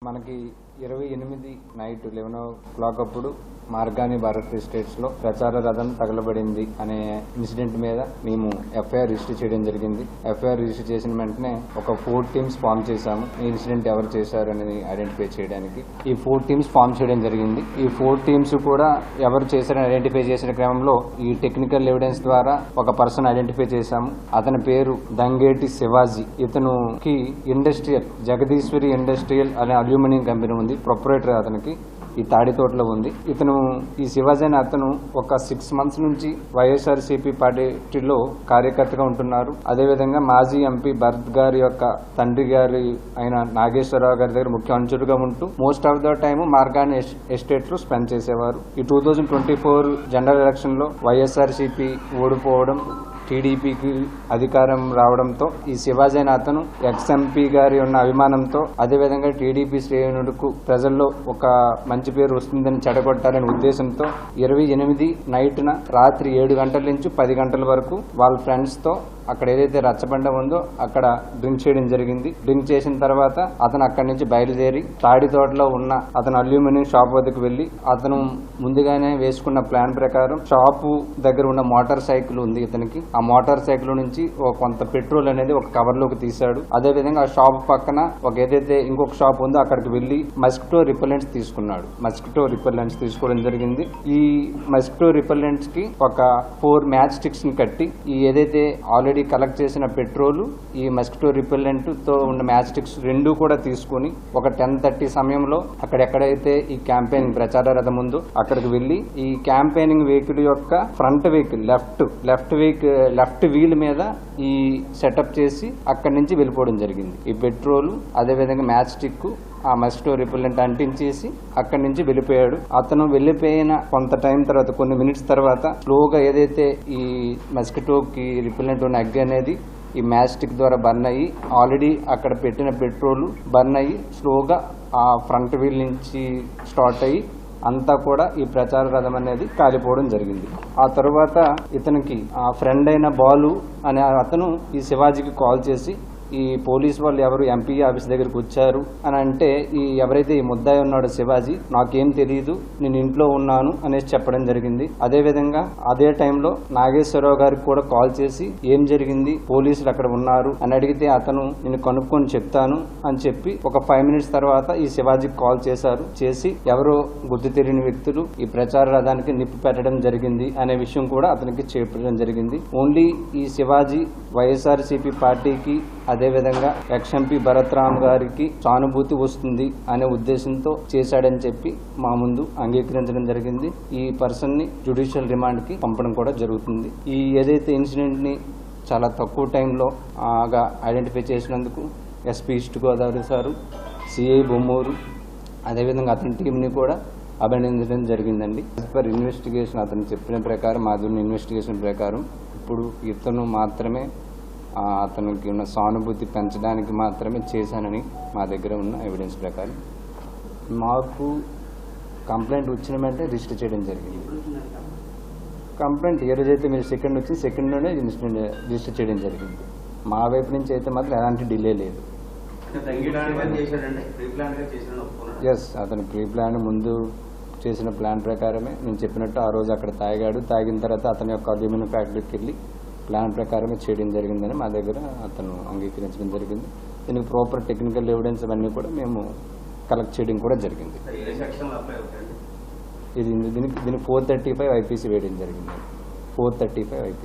మనకి 28 నైట్ 11 అప్పుడు మార్గాని భారత్ ఎస్టేట్స్ లో ప్రచార రథం తగలబడింది అనే ఇన్సిడెంట్ మీద మేము ఎఫ్ఐఆర్ రిజిస్టర్ చేయడం జరిగింది. ఎఫ్ఐఆర్ రిజిస్టర్ చేసిన వెంటనే ఒక 4 టీమ్స్ ఫామ్ చేశాము. ఈ ఇన్సిడెంట్ ఎవరు చేశారు అనేది ఐడెంటిఫై చేయడానికి ఈ 4 టీమ్స్ ఫామ్ చేయడం జరిగింది. ఈ 4 టీమ్స్ కూడా ఎవరు చేశారని ఐడెంటిఫై చేసిన క్రమంలో ఈ టెక్నికల్ ఎవిడెన్స్ ద్వారా ఒక పర్సన్ ఐడెంటిఫై చేశాము. అతని పేరు దంగేటి శివాజీ. ఇతనుకి ఇండస్ట్రియల్ జగదీశ్వరి ఇండస్ట్రియల్ అనే అల్యూమినియం కంపెనీ ఉంది. ప్రొపరేటర్ అతనికి ఈ తాడితోటలో ఉంది. ఇతను ఈ శివాజీ అనే అతను ఒక 6 months నుంచి వైఎస్ఆర్సీపీ పార్టీలో కార్యకర్తగా ఉంటున్నారు. అదేవిధంగా మాజీ ఎంపీ భరత్ గారి యొక్క తండ్రి గారి అయిన నాగేశ్వరరావు గారి దగ్గర ముఖ్య అంచుడుగా ఉంటూ most of the time Margani estate లో స్పెండ్ చేసేవారు. ఈ 2024 జనరల్ ఎలక్షన్ లో వైఎస్ఆర్సీపీ ఓడిపోవడం, టీడీపీకి అధికారం రావడంతో ఈ శివాజీ అనే అతను ఎక్స్ఎంపీ గారి ఉన్న అభిమానంతో అదేవిధంగా టీడీపీ శ్రేణులకు ప్రజల్లో ఒక మంచి పేరు వస్తుందని చెడగొట్టాలనే ఉద్దేశంతో 28 నైట్న రాత్రి 7 గంటల నుంచి 10 గంటల వరకు వాళ్ళ ఫ్రెండ్స్ తో అక్కడ ఏదైతే రచ్చబండ ఉందో అక్కడ డ్రింక్ చేయడం జరిగింది. డ్రింక్ చేసిన తర్వాత అతను అక్కడి నుంచి బయలుదేరి తాడితోటలో ఉన్న అతను అల్యూమినియం షాప్ వద్దకు వెళ్లి అతను ముందుగానే వేసుకున్న ప్లాన్ ప్రకారం షాపు దగ్గర ఉన్న మోటార్ సైకిల్ ఉంది ఇతనికి. ఆ మోటార్ సైకిల్ నుంచి కొంత పెట్రోల్ అనేది ఒక కవర్ లోకి తీశాడు. అదేవిధంగా ఆ షాప్ పక్కన ఏదైతే ఇంకొక షాప్ ఉందో అక్కడికి వెళ్లి మస్కిటో రిపెల్లెంట్స్ తీసుకున్నాడు. మస్కిటో రిపెల్లెంట్స్ తీసుకోవడం జరిగింది. ఈ మస్కిటో రిపెల్లెంట్స్ కి ఒక 4 మ్యాచ్ స్టిక్స్ ని కట్టి ఈ ఏదైతే ఆల్రెడీ కలెక్ట్ చేసిన పెట్రోల్ ఈ మస్కిటో రిపెల్లెంట్ తో ఉన్న మ్యాచ్ స్టిక్స్ రెండు కూడా తీసుకుని ఒక 10:30 సమయంలో అక్కడెక్కడైతే ఈ క్యాంపెయినింగ్ ప్రచార రథం ఉందో అక్కడికి వెళ్లి ఈ క్యాంపెయినింగ్ వెహికల్ యొక్క ఫ్రంట్ వెహికల్ లెఫ్ట్ వీల్ మీద ఈ సెటప్ చేసి అక్కడి నుంచి వెళ్ళిపోవడం జరిగింది. ఈ పెట్రోల్ అదేవిధంగా మ్యాచ్ స్టిక్ ఆ మస్కిటో రిపెల్లెంట్ అంటించేసి అక్కడి నుంచి వెళ్ళిపోయాడు. అతను వెళ్ళిపోయిన కొంత టైం తర్వాత కొన్ని మినిట్స్ తర్వాత స్లోగా ఏదైతే ఈ మస్కిటోకి రిపెల్లెంట్ ఉన్న ఎగ్ అనేది ఈ మ్యాచ్ స్టిక్ ద్వారా బర్న్ అయ్యి ఆల్రెడీ అక్కడ పెట్టిన పెట్రోల్ బర్న్ అయ్యి స్లోగా ఆ ఫ్రంట్ వీల్ నుంచి స్టార్ట్ అయ్యి అంతా కూడా ఈ ప్రచార రథం అనేది కాలిపోవడం జరిగింది. ఆ తరువాత ఇతనికి ఆ ఫ్రెండ్ అయిన బాలు అనే అతను ఈ శివాజీకి కాల్ చేసి ఈ పోలీస్ వాళ్ళు ఎవరు ఎంపీ ఆఫీస్ దగ్గరికి వచ్చారు అని అంటే ఈ ఎవరైతే ఈ ముద్దాయి ఉన్నాడో శివాజీ నాకేం తెలియదు, నేను ఇంట్లో ఉన్నాను అనేసి చెప్పడం జరిగింది. అదేవిధంగా అదే టైంలో నాగేశ్వరరావు గారికి కూడా కాల్ చేసి ఏం జరిగింది, పోలీసులు అక్కడ ఉన్నారు అని అడిగితే అతను నేను కనుక్కొని చెప్తాను అని చెప్పి ఒక 5 minutes తర్వాత ఈ శివాజీకి కాల్ చేసి ఎవరో గుర్తు తెలియని వ్యక్తులు ఈ ప్రచార రథానికి నిప్పు పెట్టడం జరిగింది అనే విషయం కూడా అతనికి చెప్పడం జరిగింది. ఓన్లీ ఈ శివాజీ వైఎస్ఆర్సీపీ పార్టీకి అదేవిధంగా ఎక్స్ఎంపీ భరత్ రామ్ గారికి సానుభూతి వస్తుంది అనే ఉద్దేశంతో చేశాడని చెప్పి మా ముందు అంగీకరించడం జరిగింది. ఈ పర్సన్ ని జ్యుడిషియల్ రిమాండ్ కి పంపడం కూడా జరుగుతుంది. ఈ ఏదైతే ఇన్సిడెంట్ ని చాలా తక్కువ టైంలో ఐడెంటిఫై చేసినందుకు SP east Godavari sir, CI Bommuru అదేవిధంగా అతని టీంని కూడా అభినందించడం జరిగిందండి. యాజ్ పర్ ఇన్వెస్టిగేషన్ అతను చెప్పిన ప్రకారం మాధుని ఇన్వెస్టిగేషన్ ప్రకారం ఇప్పుడు ఇతను మాత్రమే అతనికి ఉన్న సానుభూతి పెంచడానికి మాత్రమే చేశానని మా దగ్గర ఉన్న ఎవిడెన్స్ ప్రకారం మాకు కంప్లైంట్ వచ్చిన వెంటనే రిజిస్టర్ చేయడం జరిగింది. కంప్లైంట్ ఏ రోజైతే మీరు సెకండ్ వచ్చి సెకండ్లోనే రిజిస్టర్ చేయడం జరిగింది. మా వైపు నుంచి అయితే మాత్రం ఎలాంటి డిలే లేదు. ఎస్, అతను ప్రీ ప్లాన్ ముందు చేసిన ప్లాన్ ప్రకారమే నేను చెప్పినట్టు ఆ రోజు అక్కడ తాగాడు. తాగిన తర్వాత అతని యొక్క అల్యూమినియం ఫ్యాక్టరీకి వెళ్ళి ప్లాన్ ప్రకారమే చేయడం జరిగిందని మా దగ్గర అతను అంగీకరించడం జరిగింది. దీనికి ప్రాపర్ టెక్నికల్ ఎవిడెన్స్ అవన్నీ కూడా మేము కలెక్ట్ చేయడం కూడా జరిగింది. దీనికి 435 IPC వేయడం జరిగింది. 435 IPC.